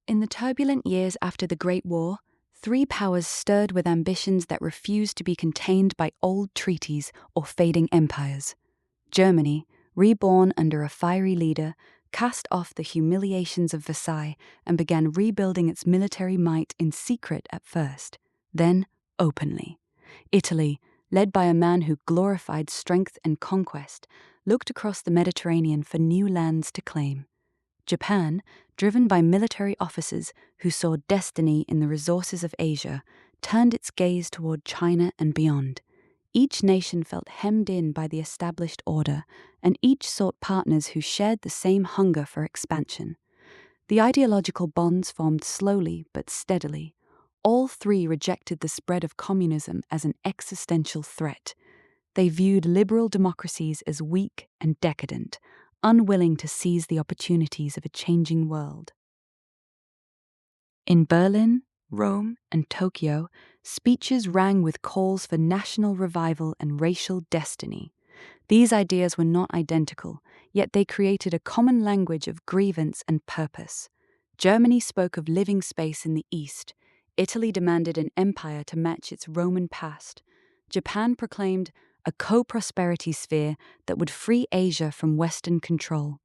In the turbulent years after the Great War, three powers stirred with ambitions that refused to be contained by old treaties or fading empires. Germany, reborn under a fiery leader, cast off the humiliations of Versailles and began rebuilding its military might in secret at first, then openly. Italy, led by a man who glorified strength and conquest, looked across the Mediterranean for new lands to claim. Japan, driven by military officers who saw destiny in the resources of Asia, turned its gaze toward China and beyond. Each nation felt hemmed in by the established order, and each sought partners who shared the same hunger for expansion. The ideological bonds formed slowly but steadily. All three rejected the spread of communism as an existential threat. They viewed liberal democracies as weak and decadent, unwilling to seize the opportunities of a changing world. In Berlin, Rome, and Tokyo, speeches rang with calls for national revival and racial destiny. These ideas were not identical, yet they created a common language of grievance and purpose. Germany spoke of living space in the East. Italy demanded an empire to match its Roman past. Japan proclaimed a co-prosperity sphere that would free Asia from Western control.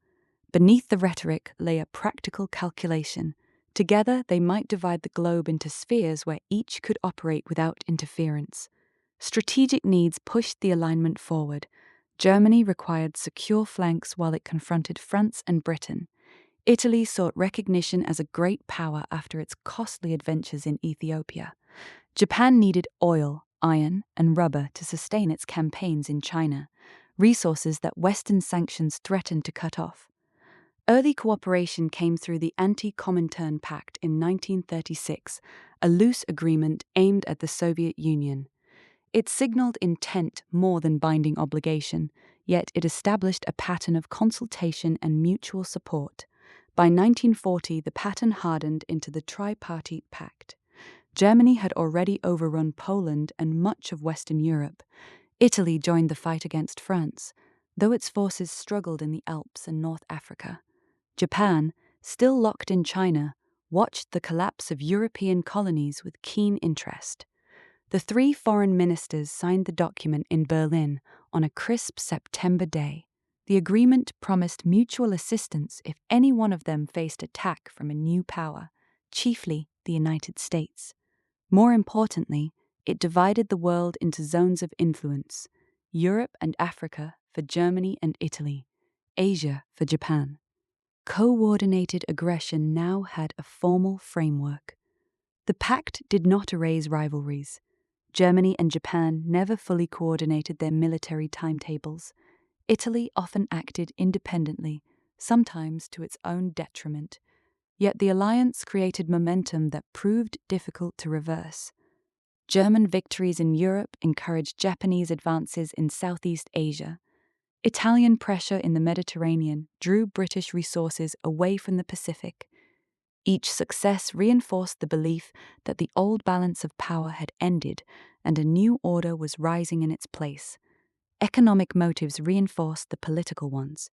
Beneath the rhetoric lay a practical calculation. Together, they might divide the globe into spheres where each could operate without interference. Strategic needs pushed the alignment forward. Germany required secure flanks while it confronted France and Britain. Italy sought recognition as a great power after its costly adventures in Ethiopia. Japan needed oil, iron, and rubber to sustain its campaigns in China, resources that Western sanctions threatened to cut off. Early cooperation came through the Anti-Comintern Pact in 1936, a loose agreement aimed at the Soviet Union. It signaled intent more than binding obligation, yet it established a pattern of consultation and mutual support. By 1940, the pattern hardened into the Tripartite Pact. Germany had already overrun Poland and much of Western Europe. Italy joined the fight against France, though its forces struggled in the Alps and North Africa. Japan, still locked in China, watched the collapse of European colonies with keen interest. The three foreign ministers signed the document in Berlin on a crisp September day. The agreement promised mutual assistance if any one of them faced attack from a new power, chiefly the United States. More importantly, it divided the world into zones of influence: Europe and Africa for Germany and Italy, Asia for Japan. Coordinated aggression now had a formal framework. The pact did not erase rivalries. Germany and Japan never fully coordinated their military timetables. Italy often acted independently, sometimes to its own detriment. Yet the alliance created momentum that proved difficult to reverse. German victories in Europe encouraged Japanese advances in Southeast Asia. Italian pressure in the Mediterranean drew British resources away from the Pacific. Each success reinforced the belief that the old balance of power had ended and a new order was rising in its place. Economic motives reinforced the political ones.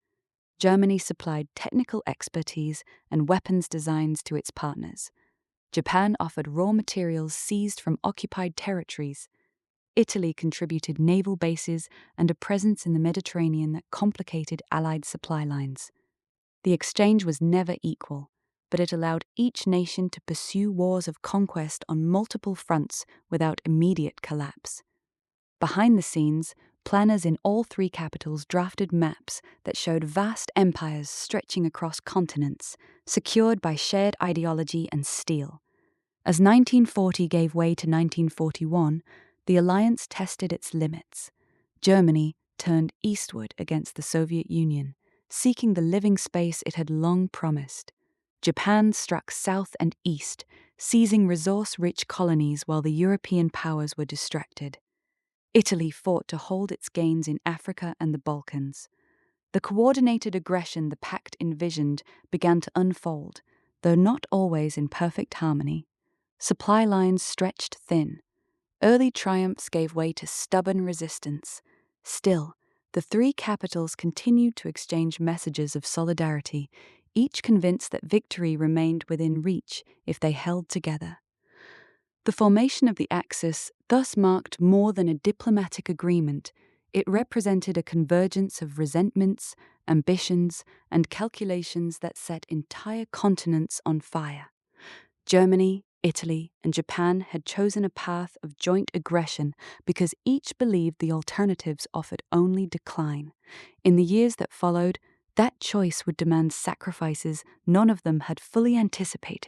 Germany supplied technical expertise and weapons designs to its partners. Japan offered raw materials seized from occupied territories. Italy contributed naval bases and a presence in the Mediterranean that complicated Allied supply lines. The exchange was never equal, but it allowed each nation to pursue wars of conquest on multiple fronts without immediate collapse. Behind the scenes, planners in all three capitals drafted maps that showed vast empires stretching across continents, secured by shared ideology and steel. As 1940 gave way to 1941, the alliance tested its limits. Germany turned eastward against the Soviet Union, seeking the living space it had long promised. Japan struck south and east, seizing resource-rich colonies while the European powers were distracted. Italy fought to hold its gains in Africa and the Balkans. The coordinated aggression the Pact envisioned began to unfold, though not always in perfect harmony. Supply lines stretched thin. Early triumphs gave way to stubborn resistance. Still, the three capitals continued to exchange messages of solidarity, each convinced that victory remained within reach if they held together. The formation of the Axis thus marked more than a diplomatic agreement. It represented a convergence of resentments, ambitions, and calculations that set entire continents on fire. Germany, Italy, and Japan had chosen a path of joint aggression because each believed the alternatives offered only decline. In the years that followed, that choice would demand sacrifices none of them had fully anticipated.